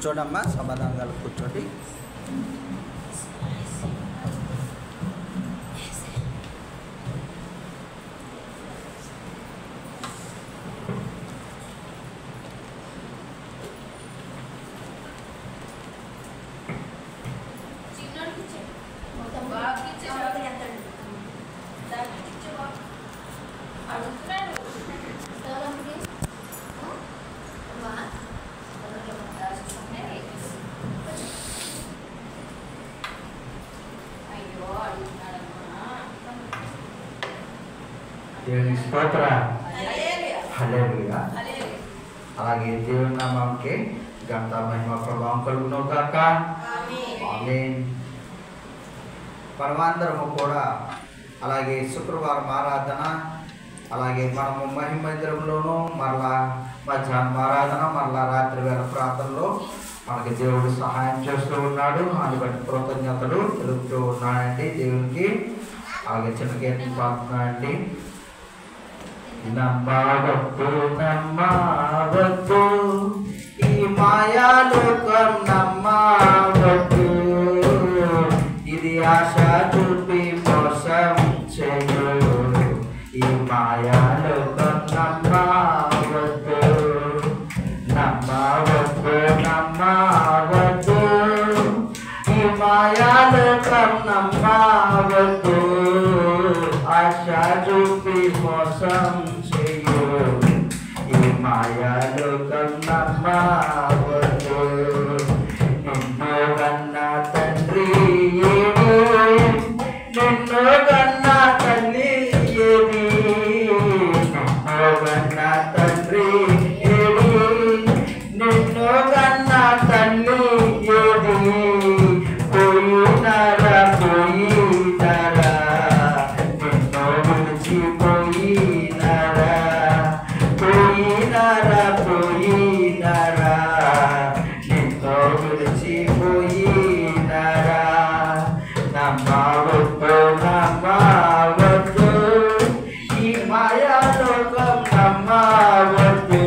కూర్చోడమ్మా, సమాధానాలు కూర్చోండి. దేవుని స్తోత్ర, హల్లెలూయా. అలాగే దేవుని నామానికి ఘనత మహిమ ప్రభావం కలుగును గాక. ఆమేన్. మనమందరము కూడా అలాగే శుక్రవారం ఆరాధన, అలాగే మనము మహిమ మందిరంలోనూ మరలా మధ్యాహ్నం ఆరాధన, మరలా రాత్రి వేళ ప్రార్థనలో మనకి దేవుడు సహాయం చేస్తూ ఉన్నాడు. దాన్ని బట్టి కృతజ్ఞతలు తెలుపుతూ ఉన్నాయండి దేవునికి. అలాగే చిన్న కీర్తన పాడుతున్నాయండి. నమ్మవద్దు నమ్మవద్దు ఈ మాయాలోకం నమ్మవద్దు, ఇది ఆశ చూపి మోసం చేయు. ఈ మాయాలోకం నమ్మవద్దు, నమ్మవద్దు నమ్మవద్దు ఈ మాయాలోకం నమ్మవద్దు, ఆశ చూపి మోసం చేయు. ఈ మాయాలోకం నమ్మవద్దు. నిన్ను కన్న తండ్రి ఏది, నిన్ను కన్న తల్లి ఏది, నిన్ను కన్న తండ్రి ఏది, నిన్ను కన్న తల్లి ఏది, పోయినారా పోయినారా, నిన్ను విడిచిపోయినారా, పోయినారా పోయినారా, నిన్ను విడిచిపోయినారా. నమ్మవద్దు నమ్మవద్దు ఈ మాయాలోకం నమ్మవద్దు,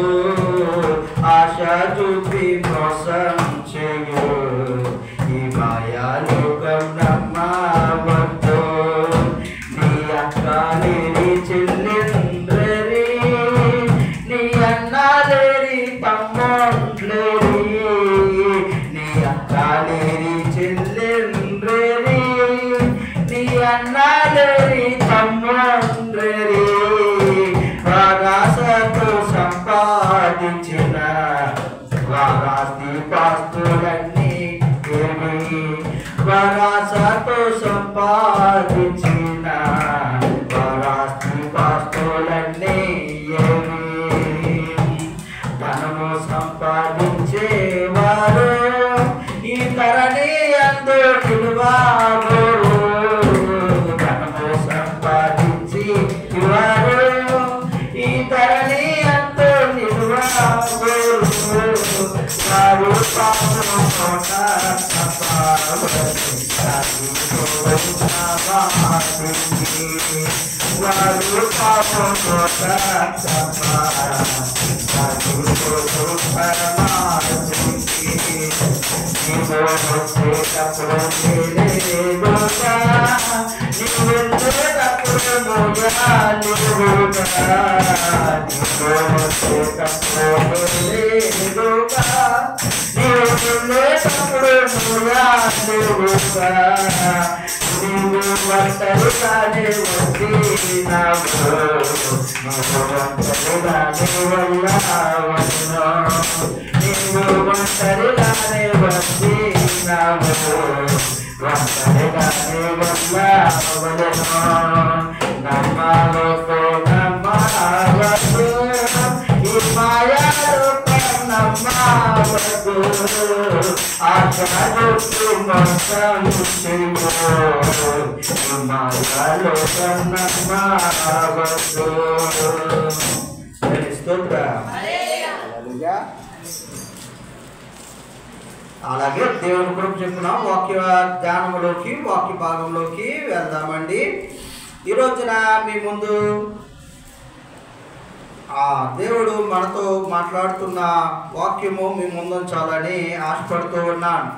ఆశ చూపి మోసం చేయు. ఈ మాయాలోకం నమ్మవద్దు. నీ అక్కలేరి చెల్లెండ్రేరి, నీ అన్నలేరి తమ్ముళ్ళేరి, నీ అక్కలేరి చెల్లెండ్రేరి, నీ అన్నలేరి తమ్ముళ్ళేరి, వారాసతో సంపాదించిన వారాస్తి పాస్తులన్నీ ఏమి, వారాసతో సంపాదించిన వారాస్తి పాస్తులన్నీ ఏమి. ధనము సంపాదించేవారు ఈ ధరణి అందు నిలువబోరు, ధనము సంపాదించి వారు ఈ ధరణి అందు నిలువబోరు, వారు పాపము కోట తప్పవని వారు పాపం కోట వచ్చేటప్పుడు వచ్చేటప్పుడు మోయాలుగా, నీవు ఒంటరిగానే వచ్చినావు, నువ్వు ఒంటరిగానే వెళ్ళవను, నీవు ఒంటరిగానే వచ్చినావు, ఒంటరిగానే వెళ్ళవలను. నమ్మవద్దు నమ్మవద్దు ఈ మాయాలోకం నమ్మవద్దు, ఆశ చూపి మోసం చేయు. ఈ మాయాలోకం నమ్మవద్దు. స్తోత్రం. హల్లెలూయా. అలాగే దేవుని గురించి చెప్పుకున్నాం. వాక్య ధ్యానంలోకి వాక్య భాగంలోకి వెళ్దామండి. ఈ రోజున మీ ముందు దేవుడు మనతో మాట్లాడుతున్న వాక్యము మీ ముందుంచాలని ఆశపడుతూ ఉన్నాను.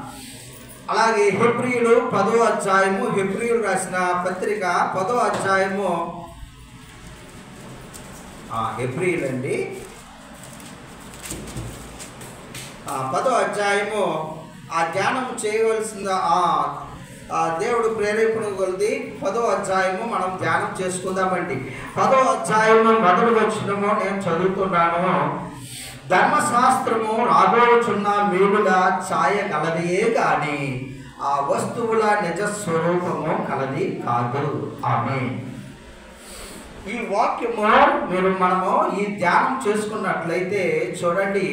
అలాగే హెబ్రీయులు 10వ అధ్యాయము, హెబ్రీయులు రాసిన పత్రిక 10వ అధ్యాయము, హెబ్రీయులు అండి 10వ అధ్యాయము ధ్యానం చేయవలసిన దేవుడు ప్రేరేపణ కొలిది 10వ అధ్యాయము మనం ధ్యానం చేసుకుందామండి. 10వ అధ్యాయము మొదటి వచనము నేను చదువుతున్నాను. ధర్మశాస్త్రము రాబోచున్న మేలుల ఛాయ కలదియే కానీ ఆ వస్తువుల నిజ స్వరూపము కలది కాదు. ఆమేన్. ఈ వాక్యము మనము ఈ ధ్యానం చేసుకున్నట్లయితే చూడండి,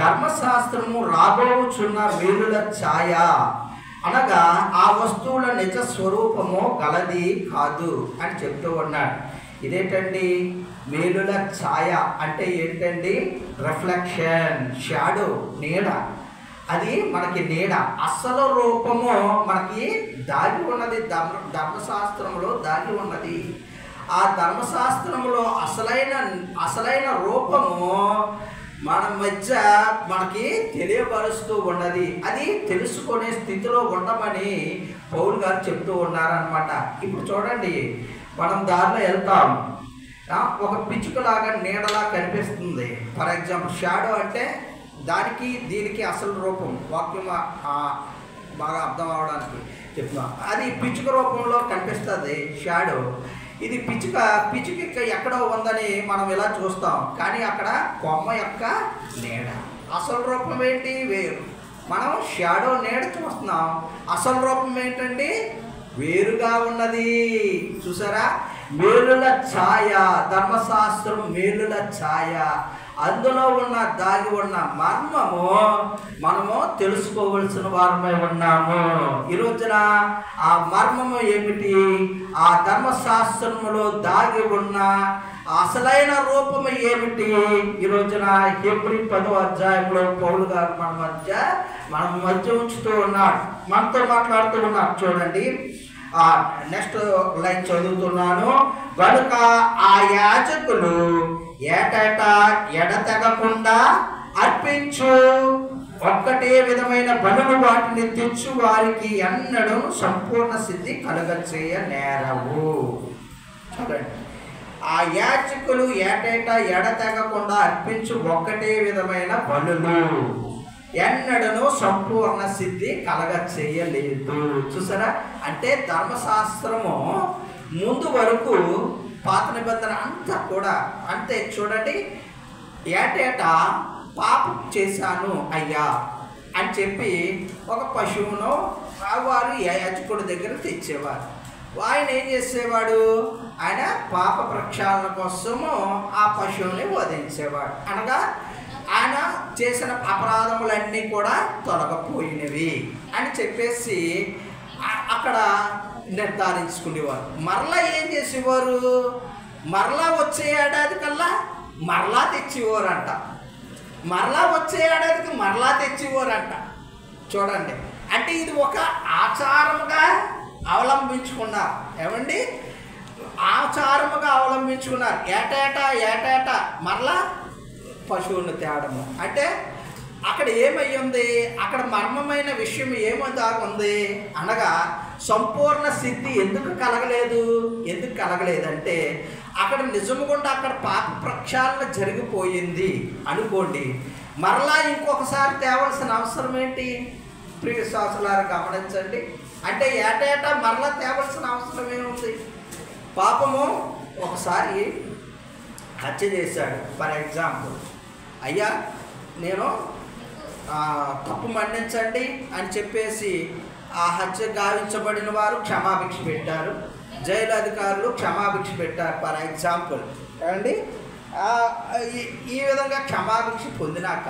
ధర్మశాస్త్రము రాబోచున్న మేలుల ఛాయ అనగా ఆ వస్తువుల నిజ స్వరూపము గలది కాదు అని చెప్తూ ఉన్నాడు. ఇదేంటండి మేలుల ఛాయ అంటే ఏంటండి? రిఫ్లెక్షన్, షాడో, నీడ. అది మనకి నీడ. అసలు రూపము మనకి దాగి ఉన్నది, ధర్మశాస్త్రంలో దాగి ఉన్నది. ఆ ధర్మశాస్త్రంలో అసలైన రూపము మన మధ్య మనకి తెలియపరుస్తూ ఉన్నది. అది తెలుసుకునే స్థితిలో ఉండమని పౌలు గారు చెప్తూ ఉన్నారనమాట. ఇప్పుడు చూడండి, మనం దారిలో వెళ్తాం, ఒక పిచ్చుకలాగా నీడలా కనిపిస్తుంది. ఫర్ ఎగ్జాంపుల్ షాడో అంటే దానికి దీనికి అసలు రూపం, వాక్యం బాగా అర్థం అవడానికి చెప్తున్నాం. అది పిచ్చుక రూపంలో కనిపిస్తుంది షాడో. ఇది పిచ్చుక ఎక్కడో ఉందని మనం ఇలా చూస్తాం, కానీ అక్కడ కొమ్మ యొక్క నీడ. అసలు రూపం ఏంటి? వేరు. మనం షాడో నీడ చూస్తున్నాం, అసలు రూపం ఏంటండి? వేరుగా ఉన్నది. చూసారా? మేలుల ఛాయ, ధర్మశాస్త్రం మేలుల ఛాయ. అందులో దాగి ఉన్న మర్మము మనము తెలుసుకోవలసిన వారమై ఉన్నాము. ఈ రోజున ఆ మర్మము ఏమిటి? ఆ ధర్మశాస్త్రములో దాగి ఉన్న అసలైన రూపము ఏమిటి? ఈ రోజున హెబ్రీ 10వ అధ్యాయంలో పౌలు గారు మన మధ్య ఉంచుతూ ఉన్నాడు, మనతో మాట్లాడుతూ ఉన్నాడు. చూడండి, నెక్స్ట్ లైన్ చదువుతున్నాను. కనుక ఆ యాజకులు ఏటేటా ఎడతెగకుండా అర్పించు ఒక్కటే విధమైన బలులు వాటిని తెచ్చు వారికి ఎన్నడూ సంపూర్ణ సిద్ధి కలుగచేయ నేరవు. చూడండి, ఆ యాజకులు ఏటేటా ఎడతెగకుండా అర్పించు ఒక్కటే విధమైన బలులు ఎన్నడను సంపూర్ణ సిద్ధి కలగ చేయలేదు. చూసారా? అంటే ధర్మశాస్త్రము ముందు వరకు పాత నిబంధన అంతా కూడా అంతే. చూడండి, ఏటేటా పాపం చేశాను అయ్యా అని చెప్పి ఒక పశువును వారు యాజకుడి దగ్గర తెచ్చేవారు. ఆయన ఏం చేసేవాడు? ఆయన పాప ప్రక్షాళన కోసము ఆ పశువుని వధించేవాడు. అనగా ఆయన చేసిన అపరాధములన్నీ కూడా తొలగపోయినవి అని చెప్పేసి అక్కడ నిర్ధారించుకునేవారు. మరలా ఏం చేసేవారు? మరలా వచ్చే ఏడాది కల్లా మరలా తెచ్చేవారంట. మరలా వచ్చే ఏడాదికి మరలా తెచ్చేవారంట. చూడండి, అంటే ఇది ఒక ఆచారముగా అవలంబించుకున్నారు. ఏమండి? ఆచారముగా అవలంబించుకున్నారు. ఏటేటా మరలా పశువుని తేడము. అంటే అక్కడ ఏమయ్యింది? అక్కడ మర్మమైన విషయం ఏమవుతుంది అనగా సంపూర్ణ సిద్ధి ఎందుకు కలగలేదంటే అక్కడ నిజముగుండా అక్కడ పాప ప్రక్షాళన జరిగిపోయింది అనుకోండి. మరలా ఇంకొకసారి తేవలసిన అవసరం ఏంటి? ప్రియ శాస్త్రులారా గమనించండి. అంటే ఏటేటా మరలా తేవలసిన అవసరం ఏముంది? పాపము ఒకసారి హత్య చేశాడు. ఫర్ ఎగ్జాంపుల్, అయ్యా నేను తప్పు మన్నించండి అని చెప్పేసి ఆ హత్య గావించబడిన వారు క్షమాభిక్ష పెట్టారు, జైలు అధికారులు క్షమాభిక్ష పెట్టారు. ఫర్ ఎగ్జాంపుల్ ఏమండి, ఈ విధంగా క్షమాభిక్ష పొందినాక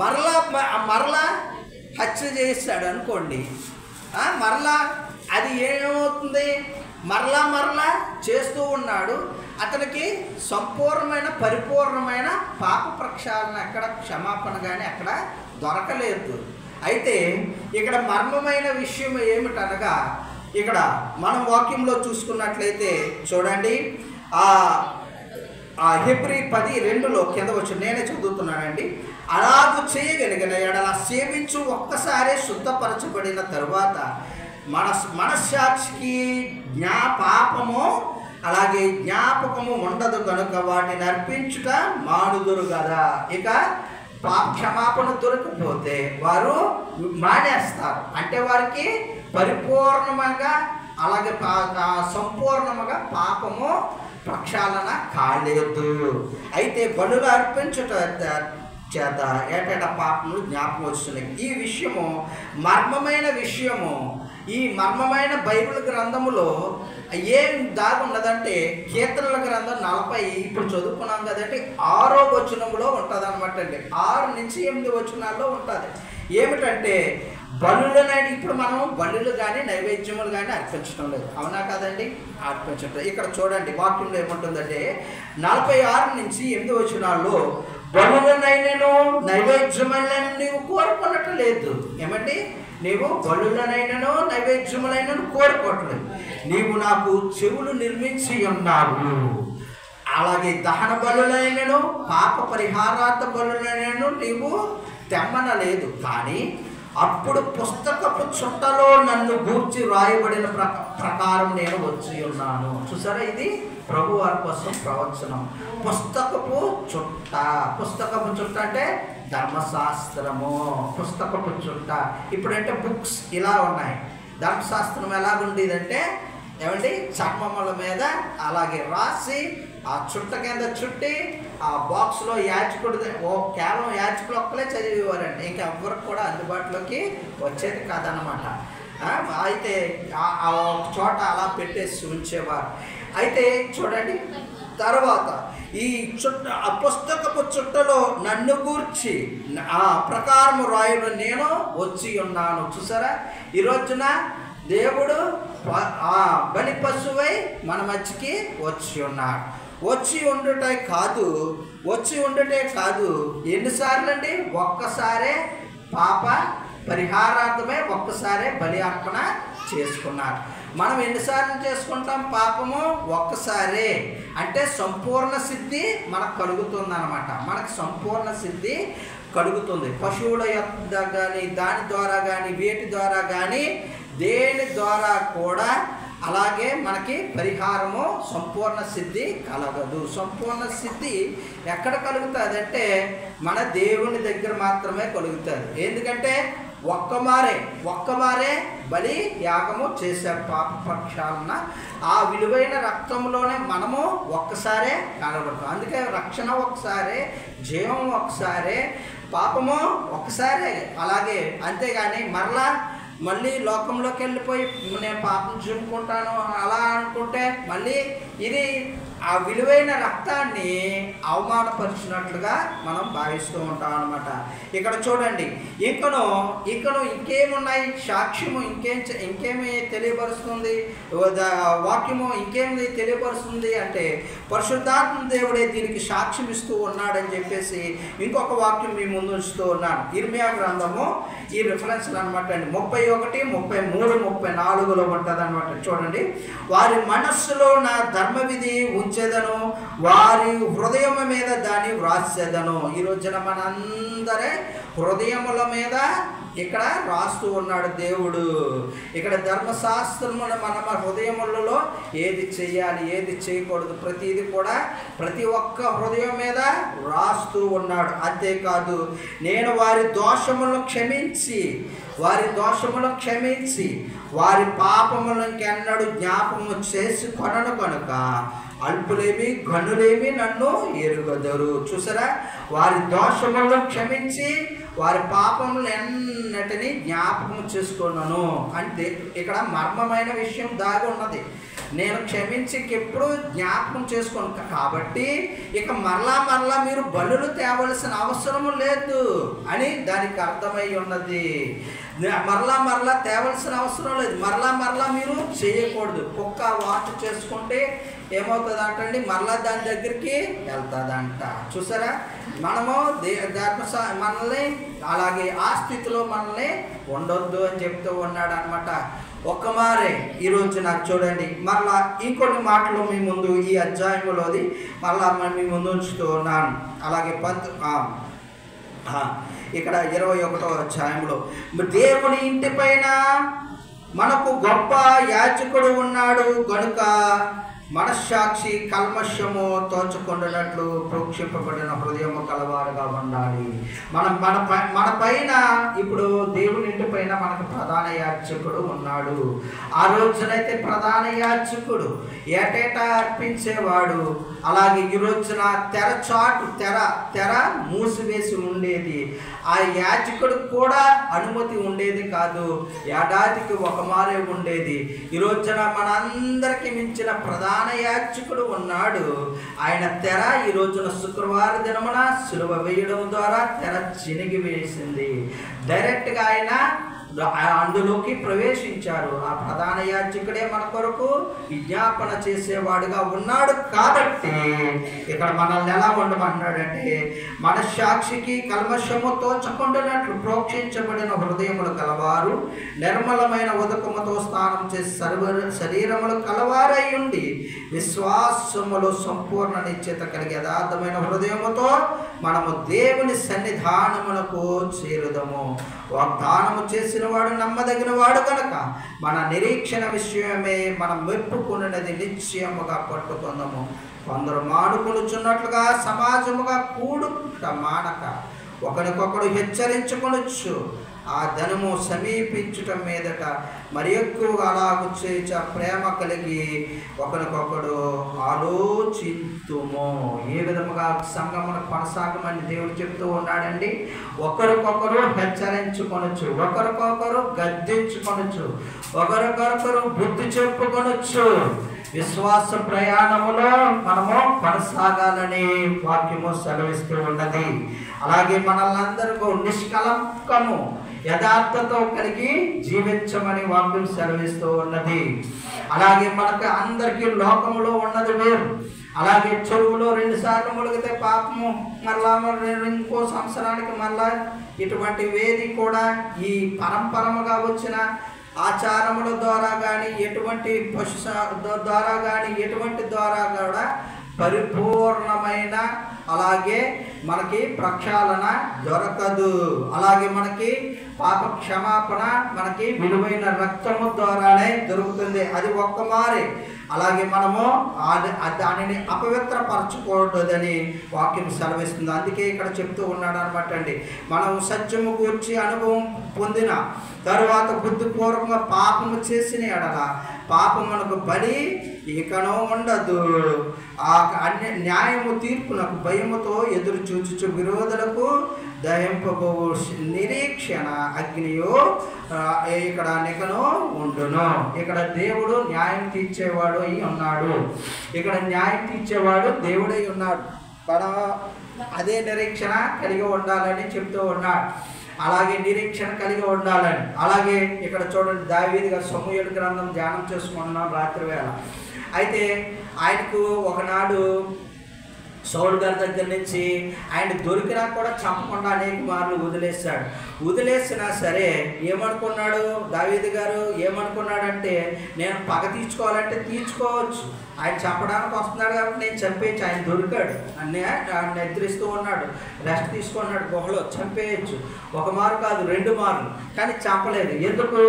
మరలా హత్య చేశాడు అనుకోండి. మరలా అది ఏమవుతుంది? మరలా చేస్తూ ఉన్నాడు. అతనికి సంపూర్ణమైన పరిపూర్ణమైన పాప ప్రక్షాళన ఎక్కడ, క్షమాపణ కానీ అక్కడ దొరకలేదు. అయితే ఇక్కడ మర్మమైన విషయం ఏమిటనగా ఇక్కడ మనం వాక్యంలో చూసుకున్నట్లయితే చూడండి, హెబ్రీ 10:2 కింద వచ్చి నేనే చదువుతున్నానండి. అలాగూ చేయగలిగిన ఎడల సేవించు ఒక్కసారి శుద్ధపరచబడిన తరువాత మనస్సాక్షికి పాపము అలాగే జ్ఞాపకము ఉండదు కనుక వాటిని అర్పించుట మానుదురు కదా. ఇక క్షమాపణ దొరకకపోతే వారు మానేస్తారు. అంటే వారికి పరిపూర్ణంగా అలాగే సంపూర్ణముగా పాపము ప్రక్షాళన కాలేదు. అయితే బలులు అర్పించుట చేత ఏటేటా పాపములు జ్ఞాపకం వస్తున్నాయి. ఈ విషయము మర్మమైన విషయము. ఈ మర్మమైన బైబిల్ గ్రంథములో ఏం దాగున్నదంటే కీర్తనల గ్రంథం 40 ఇప్పుడు చదువుకున్నాం కదండి 6వ వచనంలో ఉంటుంది అనమాట అండి. 6 నుంచి 8 వచనాల్లో ఉంటుంది. ఏమిటంటే బలులనైనా ఇప్పుడు మనం బలులు కానీ నైవేద్యములు కానీ అర్పించడం లేదు, అవునా కదండి? అర్పించడం. ఇక్కడ చూడండి వాక్యంలో ఏముంటుందంటే 46 నుంచి 8 వచనాల్లో బలులనైనను నైవేద్యములను నీవు కోరుకున్నట్టు లేదు. ఏమండి? నీవు బలులనైనను నైవేద్యములైనను కోరుకోవట్లేదు. నీవు నాకు చెవులు నిర్మించి ఉన్నావు. అలాగే దహన బలులైనను పాప పరిహారార్థ బలులైనను నీవు తెమ్మనలేదు. కానీ అప్పుడు పుస్తకపు చుట్టలో నన్ను గూర్చి రాయబడిన ప్రకారం నేను వచ్చి ఉన్నాను. చూసారా, ఇది ప్రభువారి కోసం ప్రవచనం. పుస్తకపు చుట్ట. పుస్తకపు చుట్ట అంటే ధర్మశాస్త్రము. పుస్తకపు చుట్ట ఇప్పుడంటే బుక్స్ ఇలా ఉన్నాయి. ధర్మశాస్త్రం ఎలాగుండేదంటే ఏమండి చర్మముల మీద అలాగే రాసి ఆ చుట్ట కింద చుట్టి ఆ బాక్స్లో యాజకుడు కేవలం యాజకులు ఒక్కలే చదివేవారండి. ఇంకా ఎవరికి కూడా అందుబాటులోకి వచ్చేది కాదనమాట. అయితే ఆ చోట అలా పెట్టేసి ఉంచేవారు. అయితే చూడండి తర్వాత ఈ ఆ పుస్తకపు చుట్టలో నన్ను గూర్చి ఆ ప్రకారం రాయుడు నేను వచ్చి ఉన్నాను. చూసారా, ఈ రోజున దేవుడు బలి పశువై మన మధ్యకి వచ్చి ఉన్నాడు. వచ్చి ఉండుటే కాదు ఎన్నిసార్లు అండి? ఒక్కసారే పాప పరిహారార్థమే ఒక్కసారే బలి అర్పణ చేసుకున్నారు. మనం ఎన్నిసార్లు చేసుకుంటాం పాపము? ఒక్కసారే. అంటే సంపూర్ణ సిద్ధి మనకు కలుగుతుంది అనమాట. మనకు సంపూర్ణ సిద్ధి కలుగుతుంది. పశువుల యొక్క కానీ దాని ద్వారా కానీ వేటి ద్వారా కానీ దేని ద్వారా కూడా అలాగే మనకి పరిహారము సంపూర్ణ సిద్ధి కలగదు. సంపూర్ణ సిద్ధి ఎక్కడ కలుగుతుంది అంటే మన దేవుని దగ్గర మాత్రమే కలుగుతుంది. ఎందుకంటే ఒక్కమారే బలి యాగము చేశారు పాప పక్షాలన. ఆ విలువైన రక్తంలోనే మనము ఒక్కసారే కనబడతాం. అందుకే రక్షణ ఒకసారే, జీవం ఒకసారే, పాపము ఒకసారే. అలాగే అంతేగాని మళ్ళీ లోకంలోకి వెళ్ళిపోయి నేను పాపం చుట్టుకుంటాను అలా అనుకుంటే మళ్ళీ ఇది ఆ విలువైన రక్తాన్ని అవమానపరిచినట్లుగా మనం భావిస్తూ ఉంటాం అనమాట. ఇక్కడ చూడండి ఇంకను ఇంకేమున్నాయి? సాక్ష్యము ఇంకేమి తెలియపరుస్తుంది, వాక్యము ఇంకేమి తెలియపరుస్తుంది అంటే పరిశుద్ధాత్మ దేవుడే దీనికి సాక్ష్యం ఇస్తూ ఉన్నాడని చెప్పేసి ఇంకొక వాక్యం మీ ముందు ఉంచుతూ ఉన్నాను. ఇర్మియా గ్రంథము ఈ రిఫరెన్స్లు అనమాట అండి. 31, 33, 34లో ఉంటుంది అనమాట. చూడండి, వారి మనస్సులో నా ధర్మవిధి ఉంచేదను, వారి హృదయం మీద దాన్ని వ్రాసేదను. ఈ రోజున మనందరే హృదయముల మీద ఇక్కడ రాస్తూ ఉన్నాడు దేవుడు. ఇక్కడ ధర్మశాస్త్రమును మన హృదయములలో ఏది చేయాలి ఏది చేయకూడదు ప్రతిది కూడా ప్రతి ఒక్క హృదయం మీద రాస్తూ ఉన్నాడు. అంతేకాదు నేను వారి దోషములను క్షమించి వారి పాపములను ఎన్నడూ జ్ఞాపకము చేసి కొనను కనుక అల్పులేమి గనులేమి నన్ను ఎరుగదరు. చూసారా, వారి దోషములను క్షమించి వారి పాపములు ఎన్నటిని జ్ఞాపకం చేసుకున్నాను అంటే ఇక్కడ మర్మమైన విషయం దాగి ఉన్నది. నేను క్షమించి ఎప్పుడు జ్ఞాపకం చేసుకోను కాబట్టి ఇక మరలా మీరు బలులు తేవలసిన అవసరము లేదు అని దానికి అర్థమై ఉన్నది. మరలా తేవలసిన అవసరం లేదు, మరలా మీరు చేయకూడదు. కుక్క వాచ్ చేసుకుంటే ఏమవుతుంది అంటండి, మరలా దాని దగ్గరికి వెళ్తుందంట. చూసారా, మనము మనల్ని అలాగే ఆ స్థితిలో మనల్ని ఉండొద్దు అని చెప్తూ ఉన్నాడు అనమాట. ఒక్క మారే ఈరోజు నాకు చూడండి, మరలా ఇంకొన్ని మాటలు మీ ముందు ఈ అధ్యాయంలోది మరలా మీ ముందు ఉంచుతూ ఉన్నాను. అలాగే ఇక్కడ 21వ అధ్యాయంలో దేవుని ఇంటి పైన మనకు గొప్ప యాజకుడు ఉన్నాడు గనుక మనస్సాక్షి కల్మషము తోచుకుంటున్నట్లు ప్రోక్షింపబడిన హృదయము కలవారుగా ఉండాలి. మన పైన ఇప్పుడు దేవుని ఇంటి పైన మనకు ప్రధాన యాజకుడు ఉన్నాడు. ఆ రోజునైతే ప్రధాన యాజకుడు ఏటేటా అర్పించేవాడు. అలాగే ఈ రోజున తెర మూసివేసి ఉండేది. ఆ యాజకుడు కూడా అనుమతి ఉండేది కాదు, ఏడాదికి ఒక మారే ఉండేది. ఈ రోజున మనందరికీ మించిన ప్రధాన యాజకుడు ఉన్నాడు. ఆయన తెర ఈ రోజున శుక్రవార దినమున సిలువ వేయడం ద్వారా తెర చినిగి వేసింది. డైరెక్ట్గా ఆయన అందులోకి ప్రవేశించారు. ఆ ప్రధాన యాజకుడే మన కొరకు విజ్ఞాపన చేసేవాడుగా ఉన్నాడు. కాబట్టి ఇక్కడ మనల్ని ఎలా ఉండమన్నాడంటే, మనస్సాక్షికి కల్మషము తోచకుండానట్లు ప్రోక్షించబడిన హృదయములు కలవారు, నిర్మలమైన ఉదకముతో స్నానం చేసి శరీరములు కలవారై ఉండి విశ్వాసములో సంపూర్ణ నిశ్చయత కలిగి యథార్థమైన హృదయముతో మనము దేవుని సన్నిధానమునకు చేరుదము. వాగ్దానము చేసిన వాడు నమ్మదగిన వాడు కనుక మన నిరీక్షణ విషయమే మనం మెప్పుకున్నది నిశ్చయముగా పట్టుకుందాము. కొందరు మానుకొనుచున్నట్లుగా సమాజముగా కూడుట మానక ఒకరికొకడు హెచ్చరించుకొనొచ్చు. ఆ ధనము సమీపించటం మీదట మరి ఎక్కువగా అలాగూ చేయ ప్రేమ కలిగి ఒకరికొకడు ఆలోచింతుము. ఏ విధముగా సంగమును కొనసాగమని దేవుడు చెప్తూ ఉన్నాడండి. ఒకరికొకరు హెచ్చరించుకొనొచ్చు, ఒకరికొకరు గద్దించుకొనొచ్చు, ఒకరికొకరు బుద్ధి చెప్పుకొనొచ్చు. విశ్వాస ప్రయాణములో మనము కొనసాగాలని వాక్యము సెలవిస్తూ ఉన్నది. అలాగే మనల్నందరికీ నిష్కలంకము యథార్థతో కలిగి జీవించమని వాక్యం సెలవిస్తూ ఉన్నది. అలాగే మనకు అందరికీ లోకములో ఉన్నది వేరు. అలాగే చెరువులో 2 సార్లు మునిగితే పాపము, మరలా ఇంకో సంవత్సరానికి మరలా ఇటువంటి వేది కూడా ఈ పరంపరముగా వచ్చిన ఆచారముల ద్వారా కానీ ఎటువంటి పశు ద్వారా కానీ ఎటువంటి ద్వారా కూడా పరిపూర్ణమైన అలాగే మనకి ప్రక్షాళన దొరకదు. అలాగే మనకి పాప క్షమాపణ మనకి విలువైన రక్తము ద్వారానే దొరుకుతుంది. అది ఒక్క మారే. అలాగే మనము దానిని అపవిత్రపరచకూడదని వాక్యం సెలవిస్తుంది. అందుకే ఇక్కడ చెప్తూ ఉన్నాడు అనమాట అండి. మనం సత్యము గురించి అనుభవం పొందిన తరువాత బుద్ధిపూర్వకంగా పాపము చేసిన ఎడల పాపమునకు బలి ఇకనో ఉండదు. ఆ న్యాయము తీర్పునకు భయముతో ఎదురు చూచుచు విరోధులకు దహింపబోవు నిరీక్షణ అగ్నియో ఇక్కడ నికనో ఉండును. ఇక్కడ దేవుడు న్యాయం తీర్చేవాడు అయి ఉన్నాడు. ఇక్కడ న్యాయం తీర్చేవాడు దేవుడై ఉన్నాడు. మనం అదే నిరీక్షణ కలిగి ఉండాలని చెప్తూ ఉన్నాడు. అలాగే నిరీక్షణ కలిగి ఉండాలని. అలాగే ఇక్కడ చూడండి, దావీదు గారు సమూయేలు గ్రంథం ధ్యానం చేసుకుంటున్నాం రాత్రి వేళ. అయితే ఆయనకు ఒకనాడు సౌలు గారి దగ్గర నుంచి ఆయన దొరికినా కూడా చంపకుండా అనేక మార్లు వదిలేసినా సరే ఏమనుకున్నాడు దావీదు గారు, ఏమనుకున్నాడంటే నేను పగ తీర్చుకోవాలంటే తీర్చుకోవచ్చు, ఆయన చంపడానికి వస్తున్నాడు కాబట్టి నేను చంపేయచ్చు. ఆయన దొరికాడు, నిద్రిస్తూ ఉన్నాడు, రెస్ట్ తీసుకున్నాడు, గుహలో చంపేయచ్చు. 1 మారు కాదు 2 మార్లు, కానీ చంపలేదు. ఎందుకు?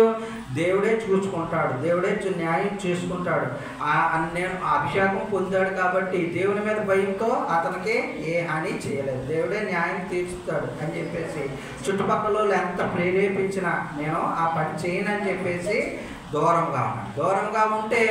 దేవుడే చూసుకుంటాడు, దేవుడే న్యాయం చేసుకుంటాడు. నేను అభిషేకం పొందాడు కాబట్టి దేవుని మీద భయంతో అతనికి ఏ హాని చేయలేదు. దేవుడే న్యాయం తీర్చుతాడు అని చెప్పేసి చుట్టుపక్కల ఎంత ప్రేరేపించినా నేను ఆ పని చేయనని చెప్పేసి దూరంగా ఉంటే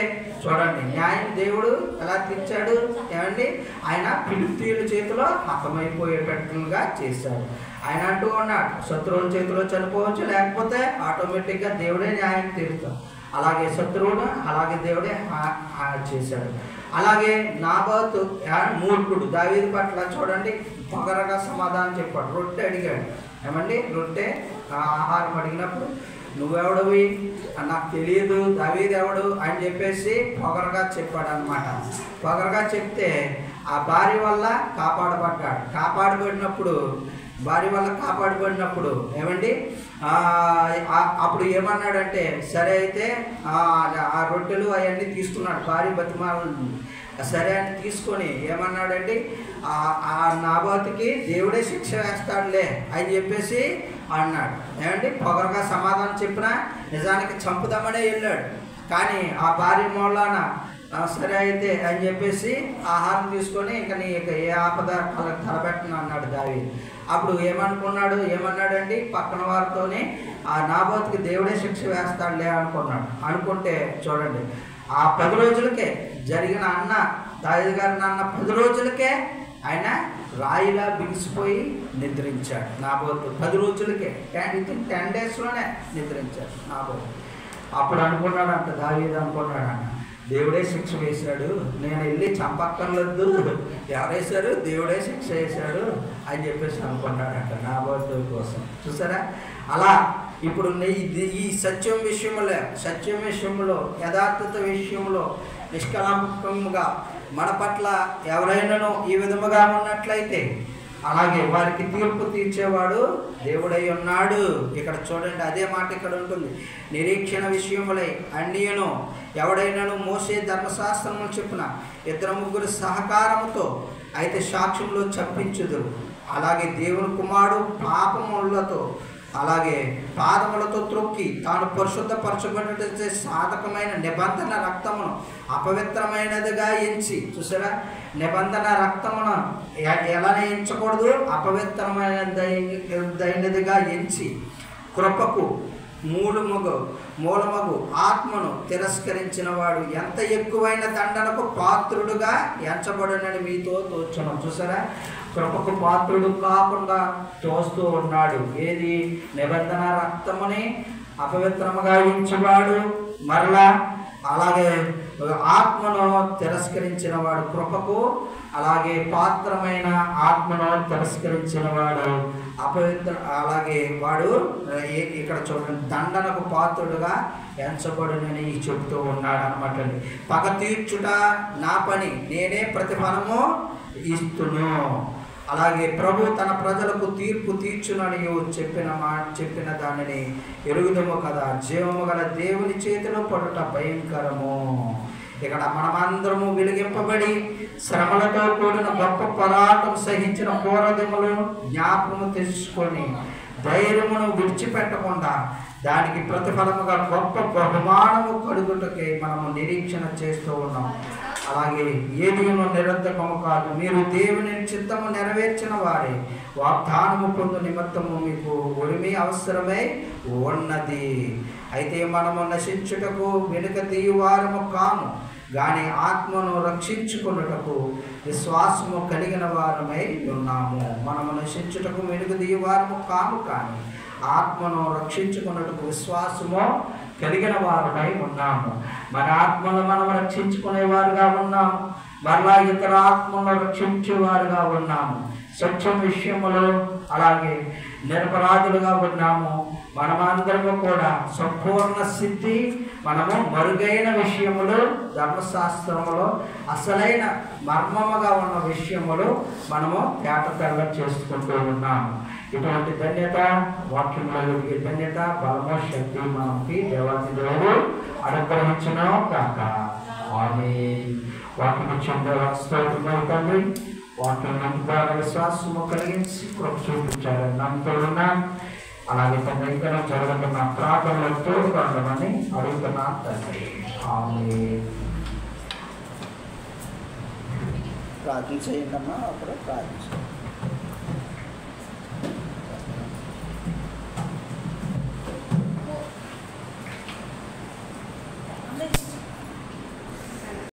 చూడండి న్యాయం దేవుడు ఎలా తీర్చాడు ఏమండి. ఆయన ఫిలిష్తీయుల చేతిలో హతమైపోయేటట్లుగా చేశాడు. ఆయన అంటూ ఉన్నాడు, శత్రువుల చేతిలో చనిపోవచ్చు, లేకపోతే ఆటోమేటిక్గా దేవుడే న్యాయం తీరుతాడు. అలాగే శత్రువును అలాగే దేవుడే చేశాడు. అలాగే నాబాతు మూర్ఖుడు దావీదు పట్ల చూడండి పొగరగా సమాధానం చెప్పాడు. రొట్టె అడిగాడు, ఏమండి రొట్టె ఆహారం అడిగినప్పుడు నువ్వెవడవి నాకు తెలియదు, దావీదు ఎవడు అని చెప్పేసి పొగరగా చెప్పాడు అనమాట. పొగరగా చెప్తే ఆ భార్య వల్ల కాపాడబడ్డాడు. కాపాడబడినప్పుడు భార్య వల్ల కాపాడబడినప్పుడు ఏమండి అప్పుడు ఏమన్నాడంటే సరే అయితే ఆ రొట్టెలు అవన్నీ తీసుకున్నాడు. భార్య బతిమాల సరే అని తీసుకొని ఏమన్నాడండి ఆ నాబోతుకి దేవుడే శిక్ష వేస్తాడులే అని చెప్పేసి అన్నాడు. ఏమండి పొగరగా సమాధానం చెప్పినా నిజానికి చంపుదామనే వెళ్ళాడు. కానీ ఆ భార్య మూలాన సరే అయితే అని చెప్పేసి ఆహారం తీసుకొని ఇంకా నీ ఏ ఆపద తలబెట్టను అన్నాడు దావీదు. అప్పుడు ఏమన్నాడండి పక్కన వారితోనే ఆ నాబోతుకి దేవుడే శిక్ష వేస్తాడులే అనుకుంటే చూడండి ఆ 10 రోజులకే జరిగిన దావీదు గారిని 10 రోజులకే ఆయన రాయిలా బిగిసిపోయి నిద్రించాడు నాబోతు. 10 రోజులకే 10 డేస్లోనే నిద్రించాడు నాబోతు. అప్పుడు అనుకున్నాడంట దావీదు అనుకున్నాడంట దేవుడే శిక్ష వేశాడు, నేను వెళ్ళి చంపక్కర్లేదు, ఎవరేశారు దేవుడే శిక్ష వేశాడు అని చెప్పేసి అనుకున్నాడంట నాబోతు కోసం. చూసారా అలా ఇప్పుడు ఈ సత్యం విషయంలో యథార్థత విషయంలో నిష్కలంకంగా మన పట్ల ఎవరైనాను ఈ విధముగా ఉన్నట్లయితే అలాగే వారికి తీర్పు తీర్చేవాడు దేవుడై ఉన్నాడు. ఇక్కడ చూడండి అదే మాట ఇక్కడ ఉంటుంది. నిరీక్షణ విషయములై అన్నియును ఎవడైనాను మోసే ధర్మశాస్త్రము చెప్పిన 2-3 సహకారముతో అయితే సాక్ష్యంలో చంపించుదురు. అలాగే దేవుని కుమారుడు పాపములతో అలాగే పాదములతో త్రొక్కి తాను పరిశుద్ధపరచబడిన సాధకమైన నిబంధన రక్తమును అపవిత్రమైనదిగా ఎంచి. చూసారా నిబంధన రక్తమును ఎలా ఎంచకూడదు, అపవిత్రమైనదిగా ఎంచి కృపకు మూలమగు ఆత్మను తిరస్కరించిన వాడు ఎంత ఎక్కువైన దండనకు పాత్రుడుగా ఎంచబడునని మీతో తోచును. చూసారా కృపకు పాత్రుడు కాకుండా చూస్తూ ఉన్నాడు. ఏది నిబంధన రక్తముని అపవిత్రముగా ఎంచువాడు, మరలా అలాగే ఆత్మను తిరస్కరించిన వాడు కృపకు, అలాగే పాత్రమైన ఆత్మను తిరస్కరించిన వాడు అపవిత్ర, అలాగే వాడు ఇక్కడ చూడండి దండనకు పాత్రుడుగా ఎంచబడునని చెబుతూ ఉన్నాడు అనమాట. పగ తీర్చుట నా పని, నేనే ప్రతిఫలము ఇస్తును. అలాగే ప్రభు తన ప్రజలకు తీర్పు తీర్చునని చెప్పిన దానిని ఎరుగుదము కదా. జీవము గల దేవుని చేతిలో పడుట భయంకరము. ఇక్కడ మనమందరము వెలిగింపబడి శ్రమలతో కూడిన గొప్ప పోరాటం సహించిన పోరాటములు జ్ఞాపకము తెచ్చుకొని ధైర్యమును విడిచిపెట్టకుండా దానికి ప్రతిఫలముగా గొప్ప బహుమానము కలుగుటకై మనము నిరీక్షణ చేస్తూ ఉన్నాం. అలాగే ఏదియును నిరర్ధకము కాదు, మీరు దేవుని చిత్తము నెరవేర్చిన వారే వాగ్దానము పొందు నిమిత్తము మీకు ఉరిమి అవసరమై ఉన్నది. అయితే మనము నశించుటకు వెనుక తీయువారము కాము, కానీ ఆత్మను రక్షించుకున్నటకు విశ్వాసము కలిగిన వారమై ఉన్నాము. మనము నశించుటకు వెనుక తీయువారము కాము, కానీ ఆత్మను రక్షించుకున్నటకు విశ్వాసము కలిగిన వారమై ఉన్నాము. మన ఆత్మను మనం రక్షించుకునేవారుగా ఉన్నాము, మరలా ఇతర ఆత్మను రక్షించేవారుగా ఉన్నాము. సత్యం విషయములో అలాగే నిరపరాధులుగా ఉన్నాము. మనమందరము కూడా సంపూర్ణ సిద్ధి, మనము మరుగైన విషయములు ధర్మశాస్త్రములో అసలైన మర్మముగా ఉన్న విషయములు మనము తేటతెల్ల చేసుకుంటూ ఉన్నాము. ఇటువంటి ధన్యత, వాక్యంలో ఎదిగే ధన్యత, బలము, శక్తి మనకి దేవాది దేవుడు అనుగ్రహించును కాక. ఆమేన్. వాక్యం ఇచ్చిన స్తోత్రములు తండ్రి, వాక్యం ద్వారా విశ్వాసము కలిగించి కృప చూపించాలని నమ్ముతూ ఉన్నాను. అలాగే తండ్రి ఇంకా జరుగుతున్న ప్రార్థనలు తోడుగా ఉండమని అడుగుతున్నాను తండ్రి. ఆమేన్. ప్రార్థన చేయండమ్మా, అప్పుడు ప్రార్థన చేయండి.